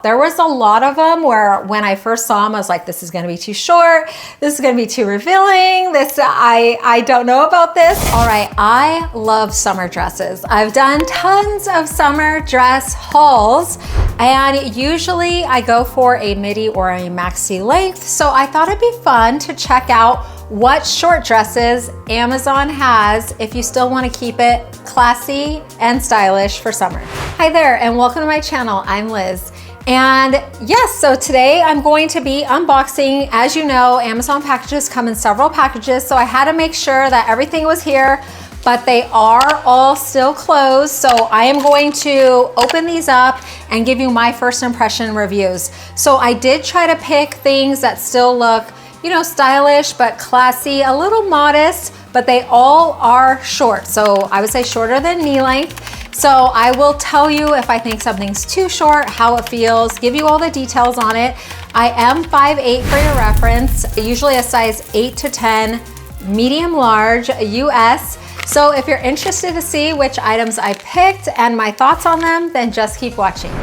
There was a lot of them where when I first saw them, I was like, this is gonna be too short. This is gonna be too revealing. I don't know about this. All right, I love summer dresses. I've done tons of summer dress hauls, and usually I go for a midi or a maxi length. So I thought it'd be fun to check out what short dresses Amazon has if you still want to keep it classy and stylish for summer. Hi there, and welcome to my channel. I'm Liz. And yes, so today I'm going to be unboxing. As you know, Amazon packages come in several packages, so I had to make sure that everything was here, but they are all still closed. So I am going to open these up and give you my first impression reviews. So I did try to pick things that still look, you know, stylish, but classy, a little modest, but they all are short. So I would say shorter than knee length. So I will tell you if I think something's too short, how it feels, give you all the details on it. I am 5'8" for your reference, usually a size 8 to 10, medium large, US. So if you're interested to see which items I picked and my thoughts on them, then just keep watching.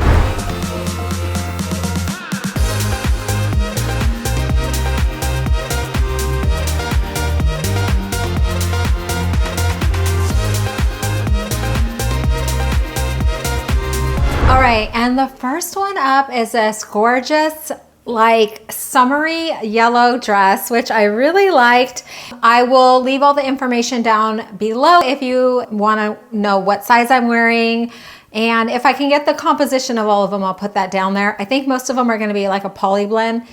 All right, and the first one up is this gorgeous, like summery yellow dress, which I really liked. I will leave all the information down below if you want to know what size I'm wearing. And if I can get the composition of all of them, I'll put that down there. I think most of them are going to be like a poly blend.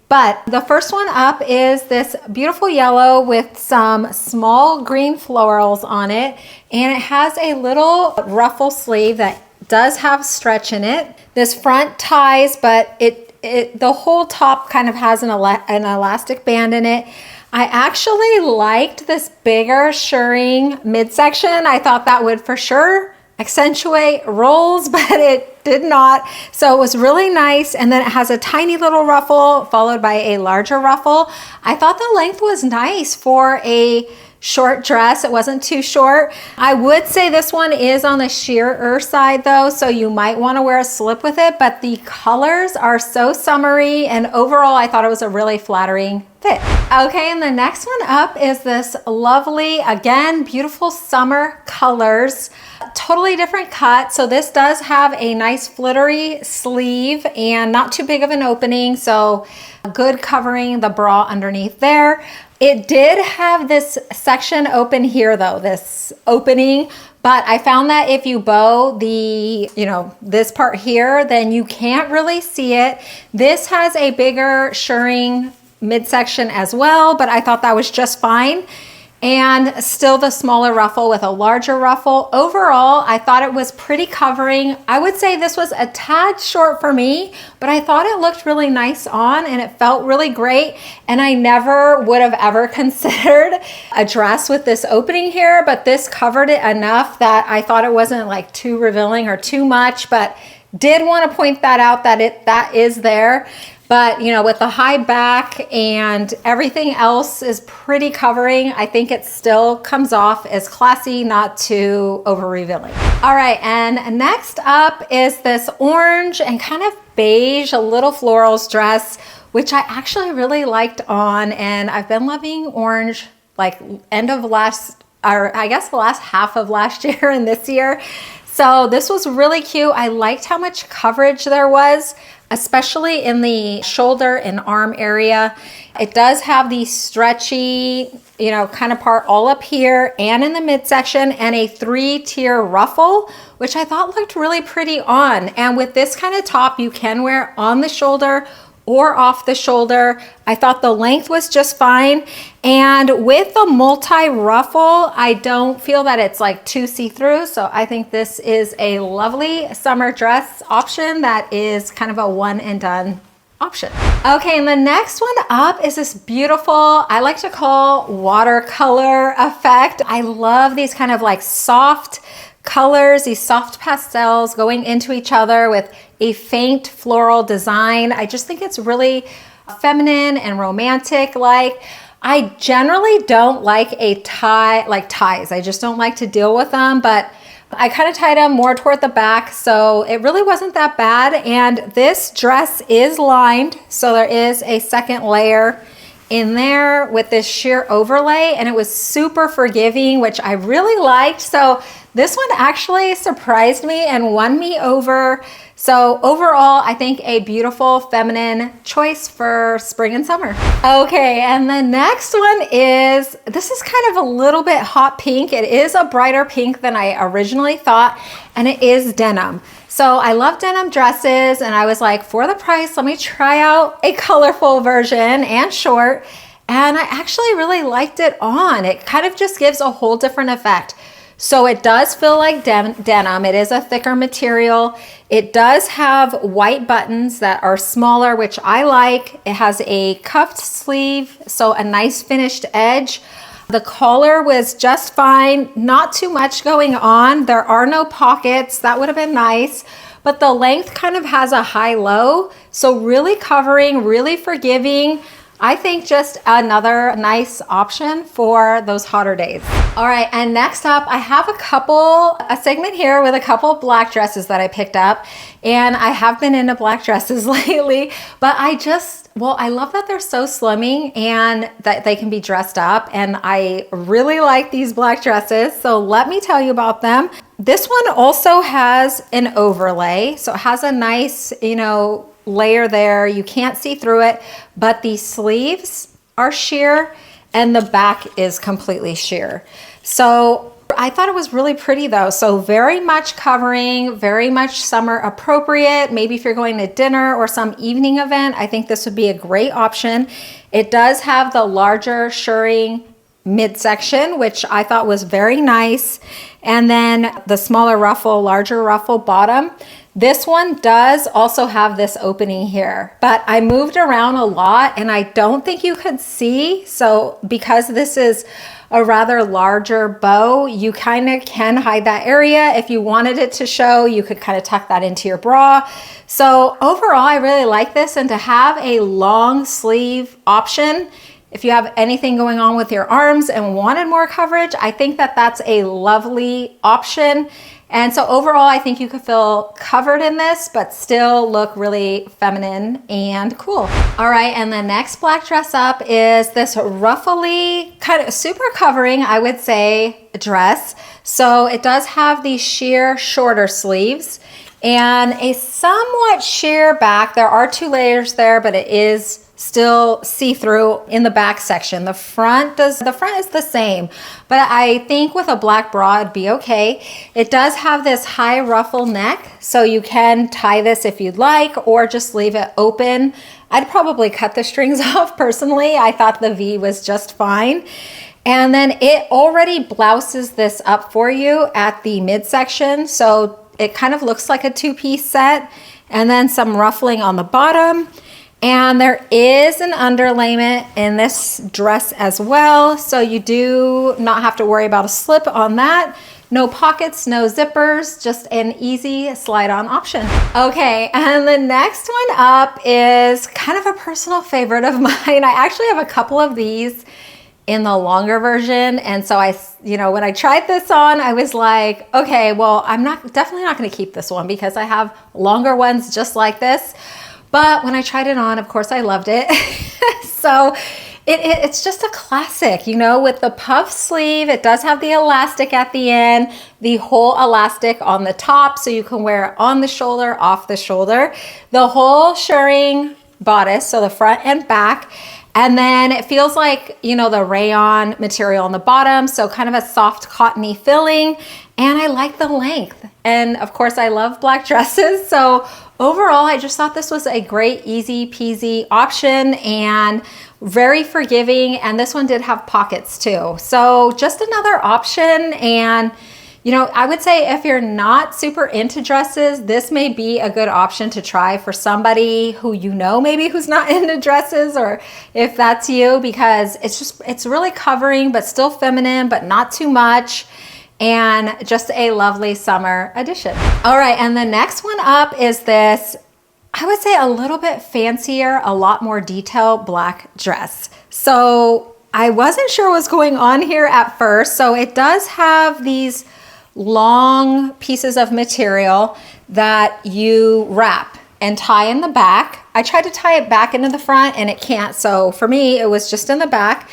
But the first one up is this beautiful yellow with some small green florals on it. And it has a little ruffle sleeve that does have stretch in it. This front ties, but the whole top kind of has an elastic band in it. I actually liked this bigger shirring midsection. I thought that would for sure accentuate rolls, but it did not. So it was really nice. And then it has a tiny little ruffle followed by a larger ruffle. I thought the length was nice for a short dress. It wasn't too short. I would say this one is on the sheerer side though, so you might want to wear a slip with it, but the colors are so summery, and overall I thought it was a really flattering fit. Okay, and the next one up is this lovely, again, beautiful summer colors. Totally different cut. So this does have a nice flittery sleeve and not too big of an opening, so good covering the bra underneath there. It did have this section open here though, this opening, but I found that if you bow the, this part here, then you can't really see it. This has a bigger shirring midsection as well, but I thought that was just fine. And still the smaller ruffle with a larger ruffle. Overall, I thought it was pretty covering. I would say this was a tad short for me, but I thought it looked really nice on and it felt really great. And I never would have ever considered a dress with this opening here, but this covered it enough that I thought it wasn't like too revealing or too much, but did want to point that out that is there. But with the high back and everything else is pretty covering, I think it still comes off as classy, not too over revealing. All right, and next up is this orange and kind of beige, a little florals dress, which I actually really liked on, and I've been loving orange like end of last, or I guess the last half of last year and this year. So this was really cute. I liked how much coverage there was, especially in the shoulder and arm area. It does have the stretchy, kind of part all up here and in the midsection, and a 3-tier ruffle, which I thought looked really pretty on. And with this kind of top, you can wear on the shoulder or off the shoulder. I thought the length was just fine. And with the multi-ruffle, I don't feel that it's like too see-through. So I think this is a lovely summer dress option that is kind of a one and done option. Okay, and the next one up is this beautiful, I like to call watercolor effect. I love these kind of like soft colors, these soft pastels going into each other with a faint floral design. I just think it's really feminine and romantic. Like, I generally don't like ties. I just don't like to deal with them, but I kind of tied them more toward the back, so it really wasn't that bad. And this dress is lined, so there is a second layer in there with this sheer overlay, and it was super forgiving, which I really liked. So this one actually surprised me and won me over. So overall, I think a beautiful feminine choice for spring and summer. Okay, and the next one is, this is kind of a little bit hot pink. It is a brighter pink than I originally thought, and it is denim. So I love denim dresses, and I was like, for the price, let me try out a colorful version and short. And I actually really liked it on. It kind of just gives a whole different effect. So it does feel like denim. It is a thicker material. It does have white buttons that are smaller, which I like. It has a cuffed sleeve, so a nice finished edge. The collar was just fine, not too much going on. There are no pockets, that would have been nice. But the length kind of has a high-low, so really covering, really forgiving. I think just another nice option for those hotter days. All right, and next up, I have a segment here with a couple black dresses that I picked up. And I have been into black dresses lately, but I love that they're so slimming and that they can be dressed up. And I really like these black dresses. So let me tell you about them. This one also has an overlay. So it has a nice, layer there. You can't see through it, but the sleeves are sheer and the back is completely sheer. So I thought it was really pretty though. So very much covering, very much summer appropriate. Maybe if you're going to dinner or some evening event, I think this would be a great option. It does have the larger shirring midsection, which I thought was very nice. And then the smaller ruffle, larger ruffle bottom. This one does also have this opening here, but I moved around a lot and I don't think you could see. So because this is a rather larger bow, you kind of can hide that area. If you wanted it to show, you could kind of tuck that into your bra. So overall, I really like this, and to have a long sleeve option, if you have anything going on with your arms and wanted more coverage, I think that that's a lovely option. And so overall, I think you could feel covered in this, but still look really feminine and cool. All right, and the next black dress up is this ruffly, kind of super covering, I would say, dress. So it does have these sheer shorter sleeves and a somewhat sheer back. There are 2 layers there, but it is still see-through in the back section. The front is the same, but I think with a black bra it'd be okay. It does have this high ruffle neck, so you can tie this if you'd like, or just leave it open. I'd probably cut the strings off personally. I thought the V was just fine. And then it already blouses this up for you at the midsection, so it kind of looks like a 2-piece set, and then some ruffling on the bottom. And there is an underlayment in this dress as well, so you do not have to worry about a slip on that. No pockets, no zippers, just an easy slide-on option. Okay, and the next one up is kind of a personal favorite of mine. I actually have a couple of these in the longer version, and so when I tried this on, I was like, okay, well, I'm definitely not gonna keep this one because I have longer ones just like this. But when I tried it on, of course, I loved it. So it's just a classic, with the puff sleeve. It does have the elastic at the end, the whole elastic on the top, so you can wear it on the shoulder, off the shoulder. The whole shirring bodice, so the front and back. And then it feels like, the rayon material on the bottom, so kind of a soft cottony filling. And I like the length. And of course, I love black dresses, so overall, I just thought this was a great, easy peasy option and very forgiving. And this one did have pockets too. So just another option. And, I would say if you're not super into dresses, this may be a good option to try for somebody who maybe who's not into dresses, or if that's you, because it's really covering, but still feminine, but not too much. And just a lovely summer addition. All right, and the next one up is this, I would say a little bit fancier, a lot more detailed black dress. So I wasn't sure what's going on here at first. So it does have these long pieces of material that you wrap and tie in the back. I tried to tie it back into the front and it can't. So for me, it was just in the back.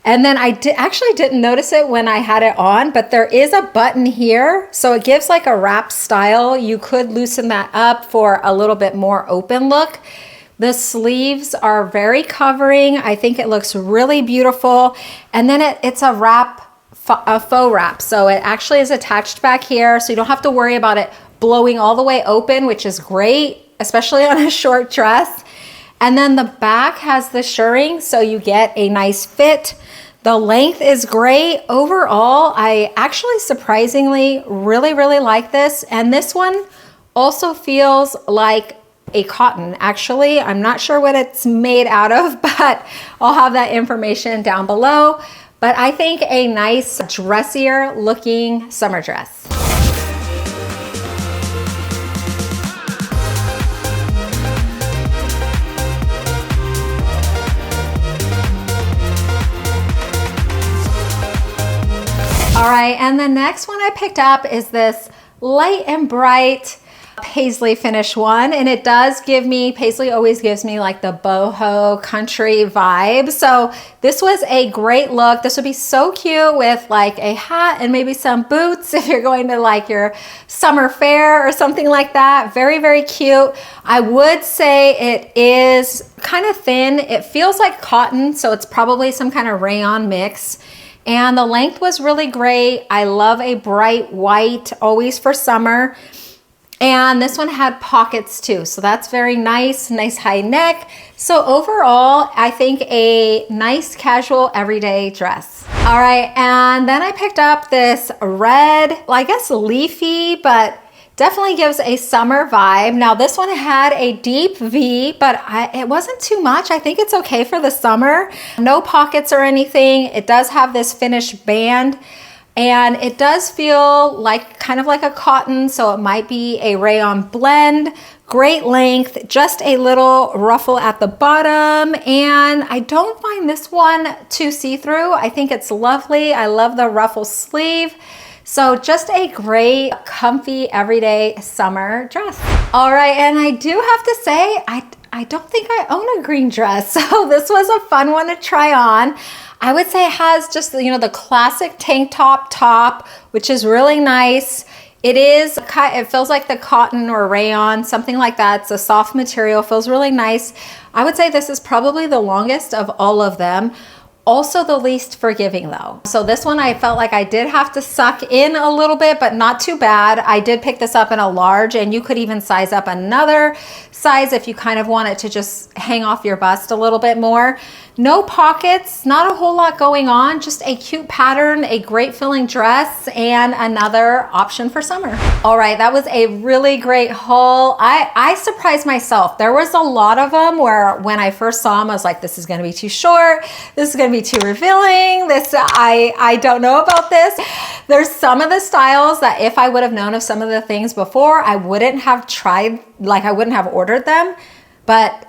And then I actually didn't notice it when I had it on, but there is a button here. So it gives like a wrap style. You could loosen that up for a little bit more open look. The sleeves are very covering. I think it looks really beautiful. And then it's a faux wrap. So it actually is attached back here. So you don't have to worry about it blowing all the way open, which is great, especially on a short dress. And then the back has the shirring, so you get a nice fit. The length is great. Overall, I actually surprisingly really like this. And this one also feels like a cotton. Actually, I'm not sure what it's made out of, but I'll have that information down below. But I think a nice dressier looking summer dress. All right, and the next one I picked up is this light and bright paisley finish one, and it does give me, paisley always gives me like the boho country vibe. So this was a great look. This would be so cute with like a hat and maybe some boots if you're going to like your summer fair or something like that. Very cute. I would say it is kind of thin. It feels like cotton, so it's probably some kind of rayon mix. And the length was really great. I love a bright white, always for summer. And this one had pockets too, so that's very nice high neck. So overall, I think a nice casual everyday dress. All right, and then I picked up this red, well, I guess leafy, but definitely gives a summer vibe. Now this one had a deep V, but it wasn't too much. I think it's okay for the summer. No pockets or anything. It does have this finished band, and it does feel like kind of like a cotton, so it might be a rayon blend. Great length, just a little ruffle at the bottom, and I don't find this one too see-through. I think it's lovely. I love the ruffle sleeve. So just a great, comfy, everyday summer dress. All right, and I do have to say, I don't think I own a green dress, so this was a fun one to try on. I would say it has just, you know, the classic tank top, which is really nice. It feels like the cotton or rayon, something like that. It's a soft material, feels really nice. I would say this is probably the longest of all of them. Also the least forgiving though. So this one I felt like I did have to suck in a little bit, but not too bad. I did pick this up in a large, and you could even size up another size if you kind of want it to just hang off your bust a little bit more. No pockets, not a whole lot going on, just a cute pattern, a great filling dress, and another option for summer. All right, that was a really great haul. I surprised myself. There was a lot of them where when I first saw them, I was like, this is gonna be too short. This is gonna be too revealing. I don't know about this. There's some of the styles that if I would have known of some of the things before, I wouldn't have tried, like I wouldn't have ordered them. But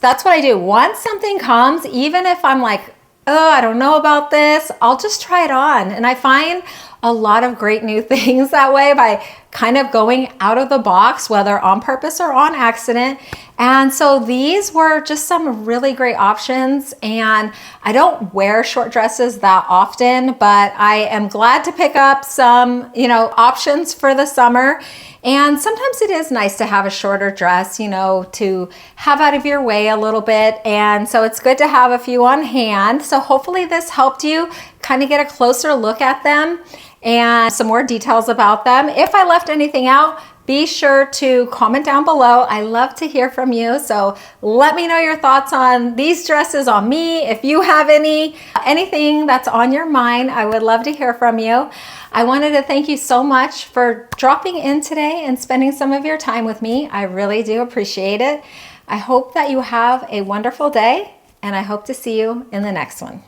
that's what I do. Once something comes, even if I'm like, oh, I don't know about this, I'll just try it on. And I find a lot of great new things that way by kind of going out of the box, whether on purpose or on accident. And so these were just some really great options. And I don't wear short dresses that often, but I am glad to pick up some, you know, options for the summer. And sometimes it is nice to have a shorter dress, you know, to have out of your way a little bit. And so it's good to have a few on hand. So hopefully this helped you kind of get a closer look at them and some more details about them. If I left anything out, be sure to comment down below. I love to hear from you. So let me know your thoughts on these dresses on me. If you have anything that's on your mind, I would love to hear from you. I wanted to thank you so much for dropping in today and spending some of your time with me. I really do appreciate it. I hope that you have a wonderful day, and I hope to see you in the next one.